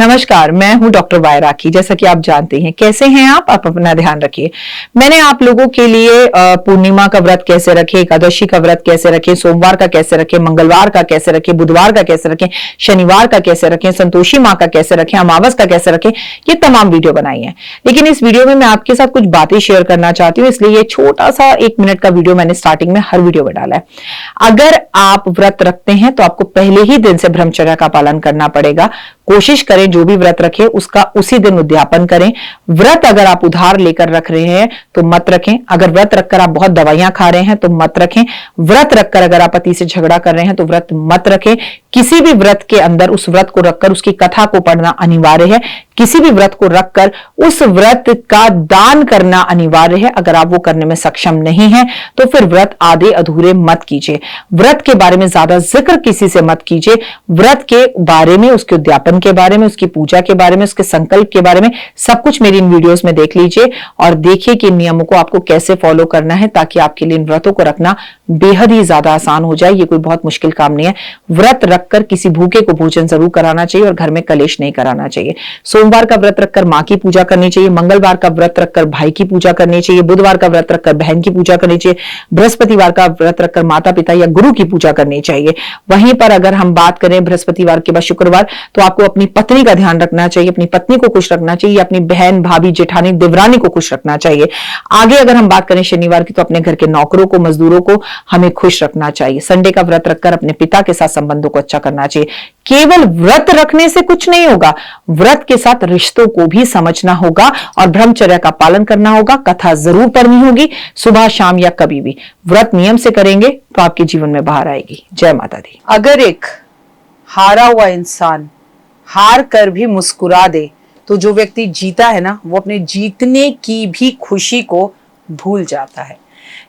नमस्कार, मैं हूं डॉक्टर वाय राखी। जैसा कि आप जानते हैं, कैसे हैं आप अपना ध्यान रखिए। मैंने आप लोगों के लिए पूर्णिमा का व्रत कैसे रखें, एकादशी का व्रत कैसे रखें, सोमवार का कैसे रखें, मंगलवार का कैसे रखें, बुधवार का कैसे रखें, शनिवार का कैसे रखें, संतोषी माँ का कैसे रखें, अमावस का कैसे रखें, ये तमाम वीडियो बनाई है। लेकिन इस वीडियो में मैं आपके साथ कुछ बातें शेयर करना चाहती हूँ, इसलिए ये छोटा सा 1 मिनट का वीडियो मैंने स्टार्टिंग में हर वीडियो में डाला है। अगर आप व्रत रखते हैं तो आपको पहले ही दिन से ब्रह्मचर्य का पालन करना पड़ेगा। कोशिश करें जो भी व्रत रखें उसका उसी दिन उद्यापन करें। व्रत अगर आप उधार लेकर रख रहे हैं तो मत रखें। अगर व्रत रखकर आप बहुत दवाइयां खा रहे हैं तो मत रखें। व्रत रखकर अगर आप पति से झगड़ा कर रहे हैं तो व्रत मत रखें। किसी भी व्रत के अंदर उस व्रत को रखकर उसकी कथा को पढ़ना अनिवार्य है। किसी भी व्रत को रखकर उस व्रत का दान करना अनिवार्य है। अगर आप वो करने में सक्षम नहीं है तो फिर व्रत आधे अधूरे मत कीजिए। व्रत के बारे में ज्यादा जिक्र किसी से मत कीजिए। व्रत के बारे में, उसके उद्यापन के बारे में, उसकी पूजा के बारे में, उसके संकल्प के बारे में सब कुछ मेरी इन वीडियोस में देख लीजिए और देखिए कि इन नियमों को आपको कैसे फॉलो करना है ताकि आपके लिए इन व्रतों को रखना बेहद ही ज्यादा आसान हो जाए। ये कोई बहुत मुश्किल काम नहीं है। व्रत रखकर किसी भूखे को भोजन जरूर कराना चाहिए और घर में कलेश नहीं कराना चाहिए। सोमवार का व्रत रखकर मां की पूजा करनी चाहिए। मंगलवार का व्रत रखकर भाई की पूजा करनी चाहिए। बुधवार का व्रत रखकर बहन की पूजा करनी चाहिए। बृहस्पतिवार का व्रत रखकर माता पिता या गुरु की पूजा करनी चाहिए। वहीं पर अगर हम बात करें बृहस्पतिवार के बाद शुक्रवार, तो आपको अपनी पत्नी का ध्यान रखना चाहिए, अपनी पत्नी को खुश रखना चाहिए, अपनी बहन, भाभी, जेठानी, देवरानी को खुश रखना चाहिए। आगे अगर हम बात करें शनिवार की, तो अपने घर के नौकरों को, मजदूरों को हमें खुश रखना चाहिए। संडे का व्रत रखकर अपने पिता के साथ संबंधों को अच्छा करना चाहिए। केवल व्रत रखने से कुछ नहीं होगा, व्रत के साथ रिश्तों को भी समझना होगा और ब्रह्मचर्य का पालन करना होगा। कथा जरूर पढ़नी होगी, सुबह शाम या कभी भी। व्रत नियम से करेंगे तो आपके जीवन में बाहर आएगी। जय माता दी। अगर एक हारा हुआ इंसान हार कर भी मुस्कुरा दे तो जो व्यक्ति जीता है ना, वो अपने जीतने की भी खुशी को भूल जाता है।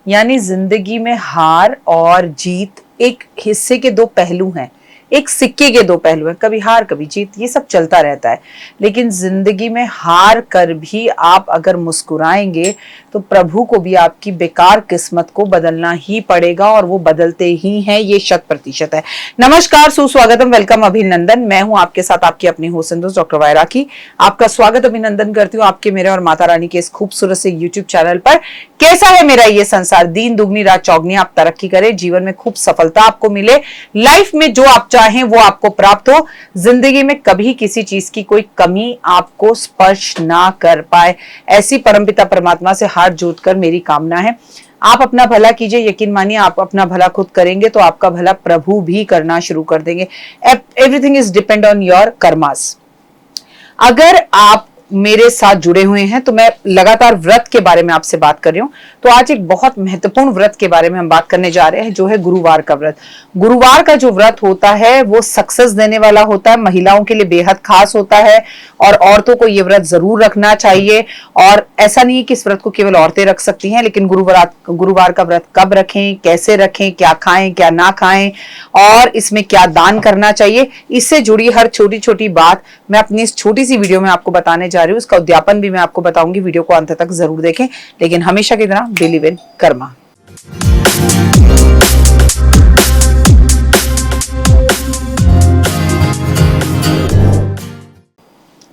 यानी जिंदगी में हार और जीत एक हिस्से के दो पहलू हैं, एक सिक्के के दो पहलू हैं। कभी हार कभी जीत, ये सब चलता रहता है। लेकिन जिंदगी में हार कर भी आप अगर मुस्कुराएंगे तो प्रभु को भी आपकी बेकार किस्मत को बदलना ही पड़ेगा और वो बदलते ही हैं, ये 100% है। नमस्कार, सुस्वागतम, वेलकम, अभिनंदन। मैं हूं आपके साथ आपकी अपनी होस्ट दोस्त डॉक्टर वाय राखी। आपका स्वागत अभिनंदन करती हूँ आपके, मेरे और माता रानी के इस खूबसूरत से यूट्यूब चैनल पर। कैसा है मेरा ये संसार, दिन दुगनी रात चौगनी, आप तरक्की करें, जीवन में खूब सफलता आपको मिले, लाइफ में जो आप चाहें वो आपको प्राप्त हो, जिंदगी में कभी किसी चीज की कोई कमी आपको स्पर्श ना कर पाए, ऐसी परमपिता परमात्मा से हाथ जोड़कर मेरी कामना है। आप अपना भला कीजिए, यकीन मानिए आप अपना भला खुद करेंगे तो आपका भला प्रभु भी करना शुरू कर देंगे। Everything is depend on your karmas. अगर आप मेरे साथ जुड़े हुए हैं तो मैं लगातार व्रत के बारे में आपसे बात कर रही हूं। तो आज एक बहुत महत्वपूर्ण व्रत के बारे में हम बात करने जा रहे हैं, जो है गुरुवार का व्रत। गुरुवार का जो व्रत होता है वो सक्सेस देने वाला होता है, महिलाओं के लिए बेहद खास होता है और औरतों को ये व्रत जरूर रखना चाहिए। और ऐसा नहीं है कि इस व्रत को केवल औरतें रख सकती हैं, लेकिन गुरुवार का व्रत कब रखें, कैसे रखें, क्या खाएं क्या ना खाएं और इसमें क्या दान करना चाहिए, इससे जुड़ी हर छोटी छोटी बात मैं अपनी इस छोटी सी वीडियो में आपको बताने जा रही हूँ। इसका उद्यापन भी मैं आपको बताऊंगी, वीडियो को अंत तक जरूर देखें। लेकिन हमेशा की तरह बिलीव इन कर्मा।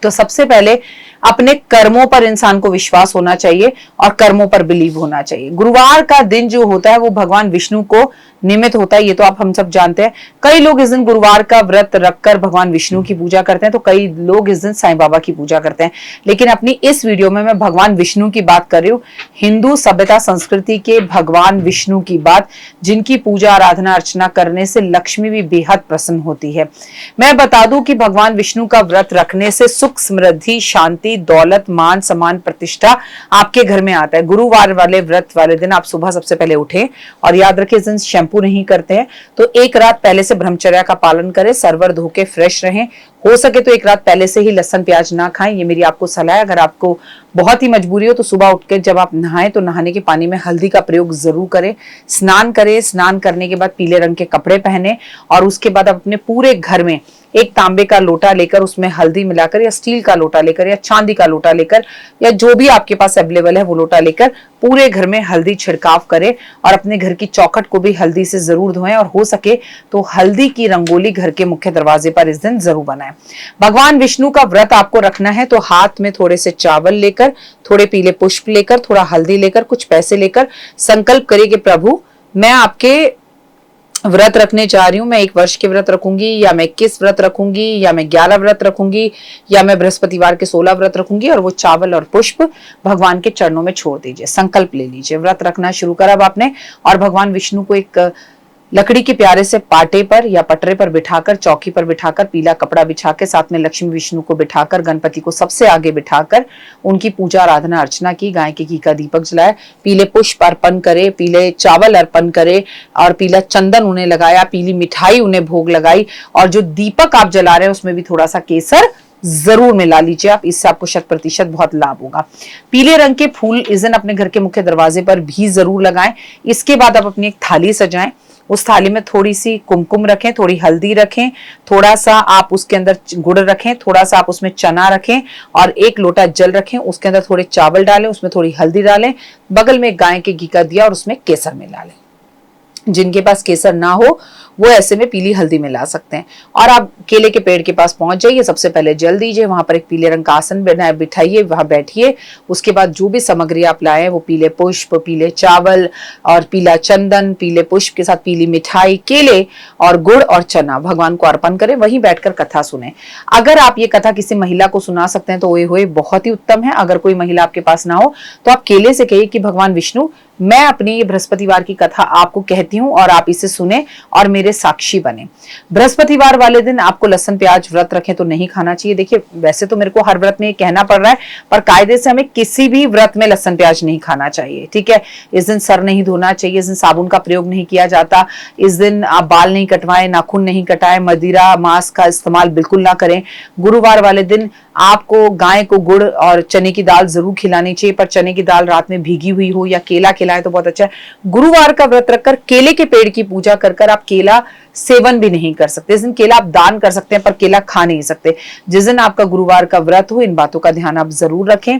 तो सबसे पहले अपने कर्मों पर इंसान को विश्वास होना चाहिए और कर्मों पर बिलीव होना चाहिए। गुरुवार का दिन जो होता है वो भगवान विष्णु को निमित्त होता है, ये तो आप हम सब जानते हैं। कई लोग इस दिन गुरुवार का व्रत रखकर भगवान विष्णु की पूजा करते हैं, तो कई लोग इस दिन साईं बाबा की पूजा करते हैं। लेकिन अपनी इस वीडियो में मैं भगवान विष्णु की बात कर रही हूँ, हिंदू सभ्यता संस्कृति के भगवान विष्णु की बात, जिनकी पूजा आराधना अर्चना करने से लक्ष्मी भी बेहद प्रसन्न होती है। मैं बता दूं कि भगवान विष्णु का व्रत रखने से सुख, समृद्धि, शांति, दौलत, मान, सम्मान, प्रतिष्ठा आपके घर में आता है। गुरुवार वाले व्रत वाले दिन आप सुबह सबसे पहले उठें और याद रखें, इस दिन शैम्पू नहीं करते हैं तो एक रात पहले से ब्रह्मचर्य का पालन करें, सरवर धो के फ्रेश रहें। हो सके तो एक रात पहले से ही लहसुन प्याज ना खाएं, ये मेरी आपको सलाह है। अगर आपको बहुत ही मजबूरी हो तो सुबह उठ के जब आप नहाएं तो नहाने के पानी में हल्दी का प्रयोग जरूर करें। स्नान करें, स्नान करने के बाद पीले रंग के कपड़े पहने और उसके बाद आप अपने पूरे घर में एक तांबे का लोटा लेकर उसमें हल्दी मिलाकर या स्टील का लोटा लेकर या चांदी का लोटा लेकर या जो भी आपके पास अवेलेबल है वो लोटा लेकर पूरे घर में हल्दी छिड़काव करें और अपने घर की चौखट को भी हल्दी से जरूर धोएं और हो सके तो हल्दी की रंगोली घर के मुख्य दरवाजे पर इस दिन जरूर बनाएं। भगवान विष्णु का व्रत आपको रखना है तो हाथ में थोड़े से चावल लेकर, थोड़े पीले पुष्प लेकर, थोड़ा हल्दी लेकर, कुछ पैसे लेकर संकल्प करिए कि प्रभु मैं आपके व्रत रखने जा रही हूं, मैं 1 वर्ष के व्रत रखूंगी या मैं 21 व्रत रखूंगी या मैं 11 व्रत रखूंगी या मैं बृहस्पतिवार के 16 व्रत रखूंगी। और वो चावल और पुष्प भगवान के चरणों में छोड़ दीजिए, संकल्प ले लीजिए। व्रत रखना शुरू करा अब आपने और भगवान विष्णु को एक लकड़ी के प्यारे से पाटे पर या पटरे पर बिठाकर, चौकी पर बिठाकर, पीला कपड़ा बिछा के साथ में लक्ष्मी विष्णु को बिठाकर, गणपति को सबसे आगे बिठाकर उनकी पूजा आराधना अर्चना की, गाय के घी का दीपक जलाए, पीले पुष्प अर्पण करे, पीले चावल अर्पण करे और पीला चंदन उन्हें लगाया, पीली मिठाई उन्हें भोग लगाई और जो दीपक आप जला रहे हैं उसमें भी थोड़ा सा केसर जरूर मिला लीजिए आप, इससे आपको 100% बहुत लाभ होगा। पीले रंग के फूल इस दिन अपने घर के मुख्य दरवाजे पर भी जरूर लगाएं। इसके बाद आप अपनी एक थाली सजाएं, उस थाली में थोड़ी सी कुमकुम रखें, थोड़ी हल्दी रखें, थोड़ा सा आप उसके अंदर गुड़ रखें, थोड़ा सा आप उसमें चना रखें और 1 लोटा जल रखें, उसके अंदर थोड़े चावल डालें, उसमें थोड़ी हल्दी डालें, बगल में गाय के घी का दिया और उसमें केसर मिला लें। जिनके पास केसर ना हो वो ऐसे में पीली हल्दी मिला सकते हैं और आप केले के पेड़ के पास पहुंच जाइए, सबसे पहले जल दीजिए, वहां पर एक पीले रंग का आसन बिठाइए, वहां बैठिए। उसके बाद जो भी सामग्री आप लाए हैं वो पीले पुष्प, पीले चावल और पीला चंदन, पीले पुष्प के साथ पीली मिठाई, केले और गुड़ और चना भगवान को अर्पण करें, वहीं बैठकर कथा सुने। अगर आप ये कथा किसी महिला को सुना सकते हैं तो ओए होए बहुत ही उत्तम है। अगर कोई महिला आपके पास ना हो तो आप केले से कहिए कि भगवान विष्णु मैं अपनी ये बृहस्पतिवार की कथा आपको कहती हूँ और आप इसे सुने और मेरे साक्षी बने। बृहस्पतिवार वाले दिन आपको लहसुन प्याज व्रत रखें तो नहीं खाना चाहिए। देखिए वैसे तो मेरे को हर व्रत में ये कहना पड़ रहा है पर कायदे से हमें किसी भी व्रत में लहसुन प्याज नहीं खाना चाहिए, ठीक है। इस दिन सर नहीं धोना चाहिए, इस दिन साबुन का प्रयोग नहीं किया जाता, इस दिन आप बाल नहीं कटवाएं, नाखून नहीं कटाएं, मदिरा मांस का इस्तेमाल बिल्कुल ना करें। गुरुवार वाले दिन आपको गाय को गुड़ और चने की दाल जरूर खिलानी चाहिए, पर चने की दाल रात में भीगी हुई हो या केला खिलाएं तो बहुत अच्छा है। गुरुवार का व्रत रखकर केले के पेड़ की पूजा कर आप केला सेवन भी नहीं कर सकते। इस दिन केला आप दान कर सकते हैं पर केला खा नहीं सकते। जिस दिन आपका गुरुवार का व्रत हो इन बातों का ध्यान आप जरूर रखें।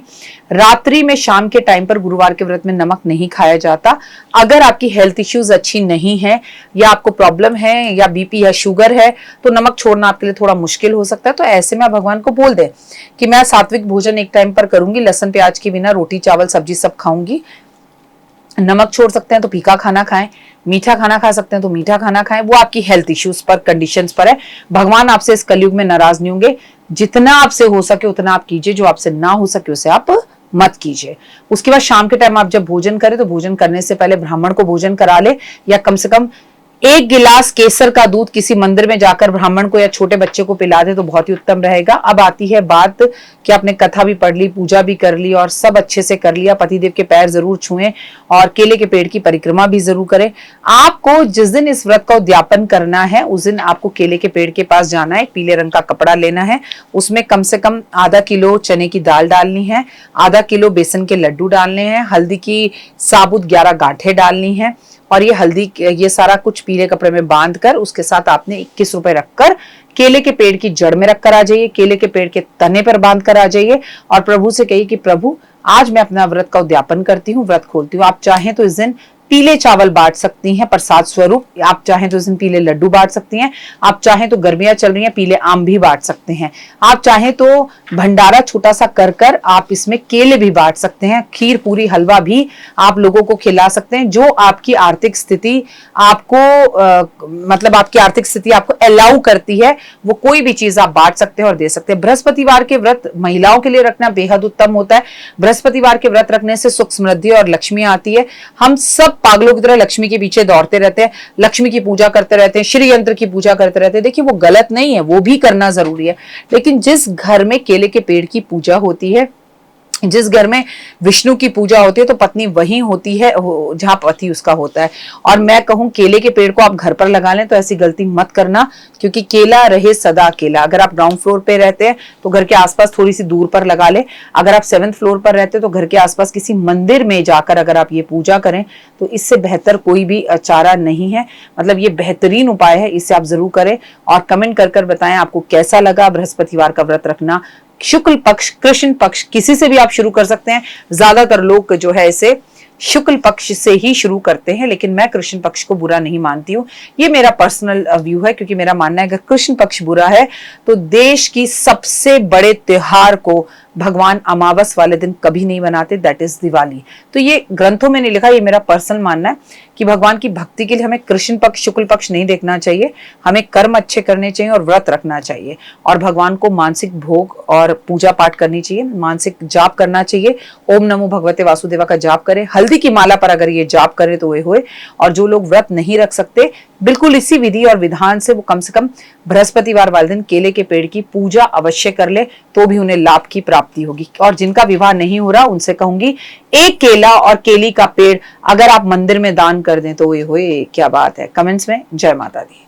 रात्रि में शाम के टाइम पर गुरुवार के व्रत में नमक नहीं खाया जाता। अगर आपकी हेल्थ इश्यूज अच्छी नहीं है या आपको प्रॉब्लम है या बीपी या शुगर है तो नमक छोड़ना आपके लिए थोड़ा मुश्किल हो सकता है। तो ऐसे में आप भगवान को बोल दें कि मैं सात्विक भोजन एक टाइम पर करूंगी, लहसुन प्याज के बिना रोटी चावल सब्जी सब खाऊंगी। नमक छोड़ सकते हैं तो फीका खाना खाएं, मीठा खाना खा सकते हैं तो मीठा खाना खाएं। वो आपकी हेल्थ इश्यूज पर, कंडीशंस पर है। भगवान आपसे इस कलयुग में नाराज नहीं होंगे। जितना आपसे हो सके उतना आप कीजिए, जो आपसे ना हो सके उसे आप मत कीजिए। उसके बाद शाम के टाइम आप जब भोजन करें तो भोजन करने से पहले ब्राह्मण को भोजन करा ले या कम से कम 1 गिलास केसर का दूध किसी मंदिर में जाकर ब्राह्मण को या छोटे बच्चे को पिला दे तो बहुत ही उत्तम रहेगा। अब आती है बात कि आपने कथा भी पढ़ ली, पूजा भी कर ली और सब अच्छे से कर लिया, पतिदेव के पैर जरूर छुएं और केले के पेड़ की परिक्रमा भी जरूर करें। आपको जिस दिन इस व्रत का उद्यापन करना है उस दिन आपको केले के पेड़ के पास जाना है, पीले रंग का कपड़ा लेना है, उसमें कम से कम आधा किलो चने की दाल डालनी है, आधा किलो बेसन के लड्डू डालने हैं, हल्दी की साबुत 11 गांठें डालनी है और ये हल्दी ये सारा कुछ पीले कपड़े में बांधकर उसके साथ आपने 21 रुपए रखकर केले के पेड़ की जड़ में रखकर आ जाइए, केले के पेड़ के तने पर बांध कर आ जाइए और प्रभु से कहिए कि प्रभु आज मैं अपना व्रत का उद्यापन करती हूँ, व्रत खोलती हूँ। आप चाहें तो इस दिन पीले चावल बांट सकती हैं प्रसाद स्वरूप, आप चाहें तो इस दिन पीले लड्डू बांट सकती हैं, आप चाहें तो गर्मियां चल रही हैं पीले आम भी बांट सकते हैं, आप चाहें तो भंडारा छोटा सा कर आप इसमें केले भी बांट सकते हैं, खीर पूरी हलवा भी आप लोगों को खिला सकते हैं। जो आपकी आर्थिक स्थिति आपको मतलब आपकी आर्थिक स्थिति आपको अलाउ करती है वो कोई भी चीज आप बांट सकते हैं और दे सकते हैं। बृहस्पतिवार के व्रत महिलाओं के लिए रखना बेहद उत्तम होता है। बृहस्पतिवार के व्रत रखने से सुख समृद्धि और लक्ष्मी आती है। हम सब पागलों की तरह लक्ष्मी के पीछे दौड़ते रहते हैं, लक्ष्मी की पूजा करते रहते हैं, श्री यंत्र की पूजा करते रहते हैं। देखिए वो गलत नहीं है, वो भी करना जरूरी है, लेकिन जिस घर में केले के पेड़ की पूजा होती है, जिस घर में विष्णु की पूजा होती है तो पत्नी वही होती है जहां पति उसका होता है। और मैं कहूं केले के पेड़ को आप घर पर लगा लें तो ऐसी गलती मत करना, क्योंकि केला रहे सदा केला। अगर आप ग्राउंड फ्लोर पे रहते हैं तो घर के आसपास थोड़ी सी दूर पर लगा ले, अगर आप 7th फ्लोर पर रहते हैं तो घर के आसपास किसी मंदिर में जाकर अगर आप ये पूजा करें तो इससे बेहतर कोई भी चारा नहीं है। मतलब ये बेहतरीन उपाय है, इसे आप जरूर करें और कमेंट कर बताएं आपको कैसा लगा बृहस्पतिवार का व्रत रखना। शुक्ल पक्ष, कृष्ण पक्ष, किसी से भी आप शुरू कर सकते हैं। ज्यादातर लोग जो है इसे शुक्ल पक्ष से ही शुरू करते हैं, लेकिन मैं कृष्ण पक्ष को बुरा नहीं मानती हूँ। ये मेरा पर्सनल व्यू है, क्योंकि मेरा मानना है अगर कृष्ण पक्ष बुरा है तो देश की सबसे बड़े त्योहार को भगवान अमावस वाले दिन कभी नहीं बनाते, दैट इज दिवाली। तो ये ग्रंथों में नहीं लिखा, ये मेरा पर्सनल मानना है कि भगवान की भक्ति के लिए हमें कृष्ण पक्ष शुक्ल पक्ष नहीं देखना चाहिए, हमें कर्म अच्छे करने चाहिए और व्रत रखना चाहिए, और भगवान को मानसिक भोग और पूजा पाठ करनी चाहिए, मानसिक जाप करना चाहिए। ओम नमो भगवते वासुदेवा का जाप करें, हल्दी की माला पर अगर ये जाप करें तो वे हुए। और जो लोग व्रत नहीं रख सकते, बिल्कुल इसी विधि और विधान से वो कम से कम बृहस्पतिवार वाले दिन केले के पेड़ की पूजा अवश्य कर ले, तो भी उन्हें लाभ की प्राप्ति होगी। और जिनका विवाह नहीं हो रहा उनसे कहूंगी एक केला और केली का पेड़ अगर आप मंदिर में दान कर दें तो ये होए, क्या बात है। कमेंट्स में जय माता दी।